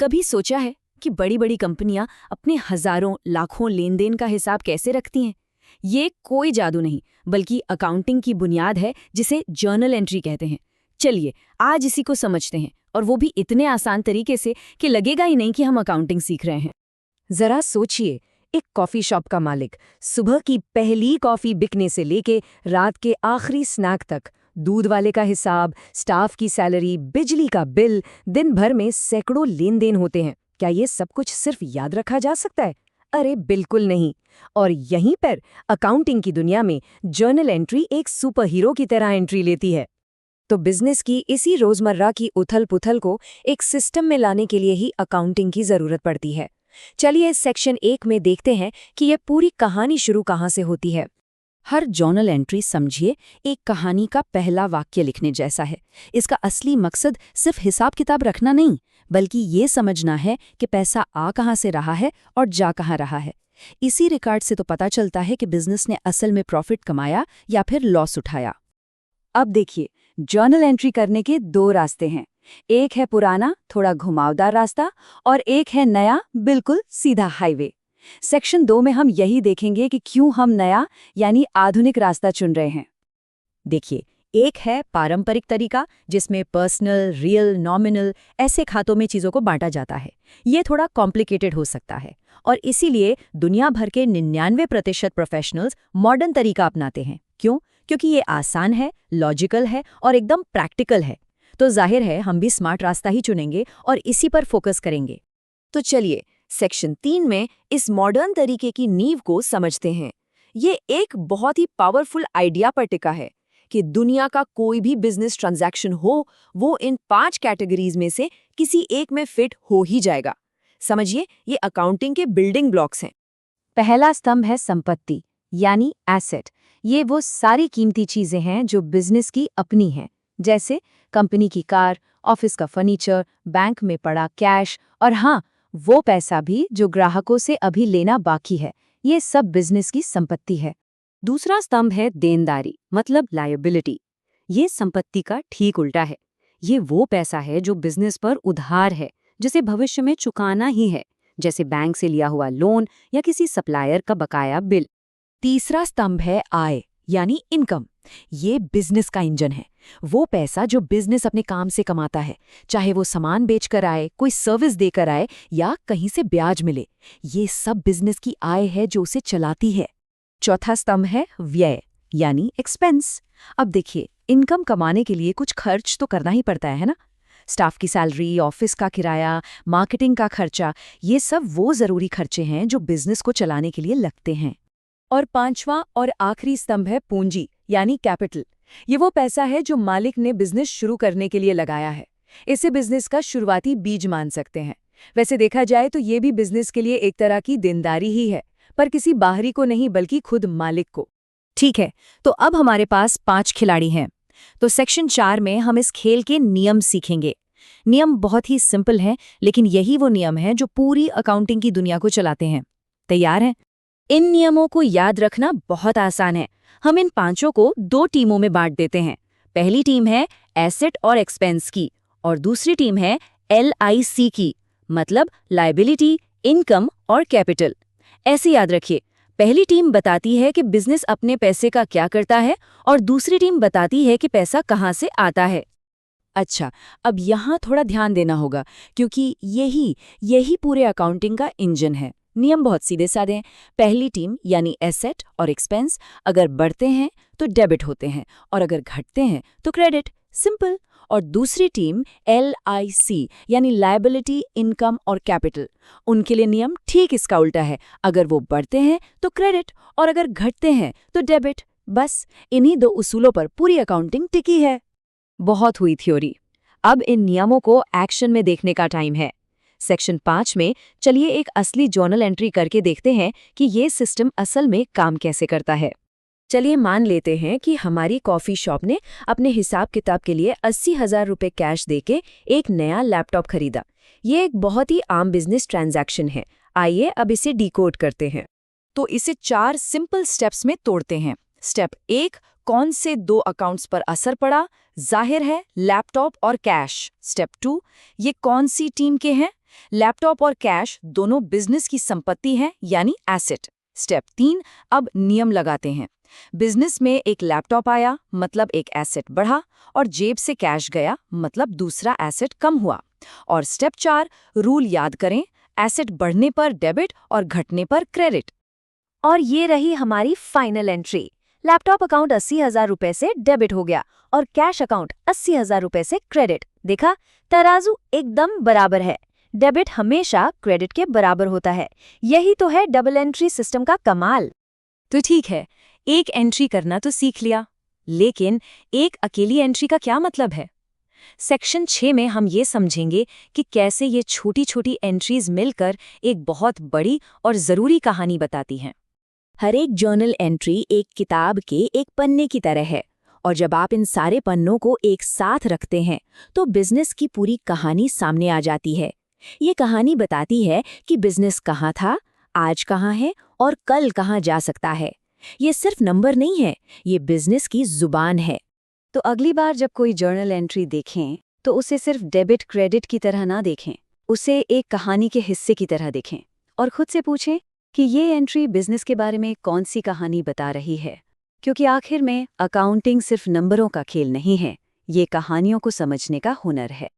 कभी सोचा है कि बड़ी बड़ी कंपनियां अपने हजारों लाखों लेन देन का हिसाब कैसे रखती हैं? ये कोई जादू नहीं, बल्कि अकाउंटिंग की बुनियाद है, जिसे जर्नल एंट्री कहते हैं। चलिए आज इसी को समझते हैं, और वो भी इतने आसान तरीके से कि लगेगा ही नहीं कि हम अकाउंटिंग सीख रहे हैं। जरा सोचिए, एक कॉफी शॉप का मालिक सुबह की पहली कॉफी बिकने से लेके रात के आखिरी स्नैक तक दूध वाले का हिसाब, स्टाफ की सैलरी, बिजली का बिल, दिन भर में सैकड़ों लेन देन होते हैं। क्या ये सब कुछ सिर्फ याद रखा जा सकता है? अरे बिल्कुल नहीं। और यहीं पर अकाउंटिंग की दुनिया में जर्नल एंट्री एक सुपर हीरो की तरह एंट्री लेती है। तो बिजनेस की इसी रोजमर्रा की उथल पुथल को एक सिस्टम में लाने के लिए ही अकाउंटिंग की जरूरत पड़ती है। चलिए इस सेक्शन 1 में देखते हैं कि यह पूरी कहानी शुरू कहाँ से होती है। हर जर्नल एंट्री समझिए एक कहानी का पहला वाक्य लिखने जैसा है। इसका असली मकसद सिर्फ हिसाब किताब रखना नहीं, बल्कि ये समझना है कि पैसा आ कहाँ से रहा है और जा कहाँ रहा है। इसी रिकॉर्ड से तो पता चलता है कि बिजनेस ने असल में प्रॉफिट कमाया या फिर लॉस उठाया। अब देखिए, जर्नल एंट्री करने के 2 रास्ते हैं। एक है पुराना, थोड़ा घुमावदार रास्ता, और एक है नया, बिल्कुल सीधा हाईवे। सेक्शन 2 में हम यही देखेंगे कि क्यों हम नया यानी आधुनिक रास्ता चुन रहे हैं। देखिए, एक है पारंपरिक तरीका, जिसमें पर्सनल, रियल, नॉमिनल ऐसे खातों में चीज़ों को बांटा जाता है। ये थोड़ा कॉम्प्लिकेटेड हो सकता है, और इसीलिए दुनिया भर के 99% प्रोफेशनल्स मॉडर्न तरीका अपनाते हैं। क्यों? क्योंकि ये आसान है, लॉजिकल है और एकदम प्रैक्टिकल है। तो जाहिर है हम भी स्मार्ट रास्ता ही चुनेंगे और इसी पर फोकस करेंगे। तो चलिए सेक्शन 3 में इस मॉडर्न तरीके की नींव को समझते हैं। ये एक बहुत ही पावरफुल आइडिया पर टिका है कि दुनिया का कोई भी बिजनेस ट्रांजैक्शन हो, वो इन 5 कैटेगरीज में से किसी एक में फिट हो ही जाएगा। समझिए, ये अकाउंटिंग के बिल्डिंग ब्लॉक्स हैं। पहला स्तंभ है संपत्ति यानी एसेट। ये वो सारी कीमती चीजें हैं जो बिजनेस की अपनी हैं, जैसे कंपनी की कार, ऑफिस का फर्नीचर, बैंक में पड़ा कैश, और हाँ, वो पैसा भी जो ग्राहकों से अभी लेना बाकी है। ये सब बिजनेस की संपत्ति है। दूसरा स्तंभ है देनदारी मतलब लायबिलिटी। ये संपत्ति का ठीक उल्टा है। ये वो पैसा है जो बिजनेस पर उधार है, जिसे भविष्य में चुकाना ही है, जैसे बैंक से लिया हुआ लोन या किसी सप्लायर का बकाया बिल। तीसरा स्तंभ है आय यानी इनकम। ये बिजनेस का इंजन है। वो पैसा जो बिजनेस अपने काम से कमाता है, चाहे वो सामान बेचकर आए, कोई सर्विस देकर आए या कहीं से ब्याज मिले। ये सब बिजनेस की आय है जो उसे चलाती है। चौथा स्तंभ है व्यय यानी एक्सपेंस। अब देखिए, इनकम कमाने के लिए कुछ खर्च तो करना ही पड़ता है ना। स्टाफ की सैलरी, ऑफिस का किराया, मार्केटिंग का खर्चा, ये सब वो जरूरी खर्चे हैं जो बिजनेस को चलाने के लिए लगते हैं। और पांचवा और आखिरी स्तंभ है पूंजी यानी कैपिटल। ये वो पैसा है जो मालिक ने बिजनेस शुरू करने के लिए लगाया है। इसे बिजनेस का शुरुआती बीज मान सकते हैं। वैसे देखा जाए तो ये भी बिजनेस के लिए एक तरह की देनदारी ही है, पर किसी बाहरी को नहीं, बल्कि खुद मालिक को। ठीक है, तो अब हमारे पास 5 खिलाड़ी हैं। तो सेक्शन 4 में हम इस खेल के नियम सीखेंगे। नियम बहुत ही सिंपल हैं, लेकिन यही वो नियम हैं जो पूरी अकाउंटिंग की दुनिया को चलाते हैं। तैयार हैं? इन नियमों को याद रखना बहुत आसान है। हम इन 5 को 2 टीमों में बांट देते हैं। पहली टीम है एसेट और एक्सपेंस की, और दूसरी टीम है LIC की, मतलब लायबिलिटी, इनकम और कैपिटल। ऐसे याद रखिए, पहली टीम बताती है कि बिजनेस अपने पैसे का क्या करता है, और दूसरी टीम बताती है कि पैसा कहाँ से आता है। अच्छा, अब यहाँ थोड़ा ध्यान देना होगा, क्योंकि यही पूरे अकाउंटिंग का इंजन है। नियम बहुत सीधे साधे हैं। पहली टीम यानी एसेट और एक्सपेंस अगर बढ़ते हैं तो डेबिट होते हैं, और अगर घटते हैं तो क्रेडिट। सिंपल। और दूसरी टीम LIC यानी लायबिलिटी, इनकम और कैपिटल, उनके लिए नियम ठीक इसका उल्टा है। अगर वो बढ़ते हैं तो क्रेडिट, और अगर घटते हैं तो डेबिट। बस इन्हीं 2 उसूलों पर पूरी अकाउंटिंग टिकी है। बहुत हुई थ्योरी। अब इन नियमों को एक्शन में देखने का टाइम है। सेक्शन 5 में चलिए एक असली जर्नल एंट्री करके देखते हैं कि ये सिस्टम असल में काम कैसे करता है। चलिए मान लेते हैं कि हमारी कॉफ़ी शॉप ने अपने हिसाब किताब के लिए 80,000 रुपये कैश देके एक नया लैपटॉप खरीदा। ये एक बहुत ही आम बिजनेस ट्रांजैक्शन है। आइए अब इसे डिकोड करते हैं। तो इसे 4 सिंपल स्टेप्स में तोड़ते हैं। स्टेप 1, कौन से 2 अकाउंट्स पर असर पड़ा? जाहिर है लैपटॉप और कैश। स्टेप 2, ये कौन सी टीम के हैं? लैपटॉप और कैश दोनों बिजनेस की संपत्ति हैं, यानी एसेट। स्टेप 3, अब नियम लगाते हैं। बिजनेस में एक लैपटॉप आया, मतलब एक एसेट बढ़ा, और जेब से कैश गया, मतलब दूसरा एसेट कम हुआ। और स्टेप 4, रूल याद करें, एसेट बढ़ने पर डेबिट और घटने पर क्रेडिट। और ये रही हमारी फाइनल एंट्री। लैपटॉप अकाउंट 80,000 रुपए से डेबिट हो गया और कैश अकाउंट 80,000 रुपए से क्रेडिट। देखा, तराजू एकदम बराबर है। डेबिट हमेशा क्रेडिट के बराबर होता है। यही तो है डबल एंट्री सिस्टम का कमाल। तो ठीक है, एक एंट्री करना तो सीख लिया, लेकिन एक अकेली एंट्री का क्या मतलब है? सेक्शन 6 में हम ये समझेंगे कि कैसे ये छोटी छोटी एंट्रीज मिलकर एक बहुत बड़ी और ज़रूरी कहानी बताती हैं। हर एक जर्नल एंट्री एक किताब के एक पन्ने की तरह है, और जब आप इन सारे पन्नों को एक साथ रखते हैं तो बिजनेस की पूरी कहानी सामने आ जाती है। ये कहानी बताती है कि बिजनेस कहाँ था, आज कहाँ है और कल कहाँ जा सकता है। ये सिर्फ नंबर नहीं है, ये बिजनेस की जुबान है। तो अगली बार जब कोई जर्नल एंट्री देखें तो उसे सिर्फ डेबिट क्रेडिट की तरह ना देखें, उसे एक कहानी के हिस्से की तरह देखें और खुद से पूछें कि ये एंट्री बिजनेस के बारे में कौन सी कहानी बता रही है। क्योंकि आखिर में अकाउंटिंग सिर्फ नंबरों का खेल नहीं है, ये कहानियों को समझने का हुनर है।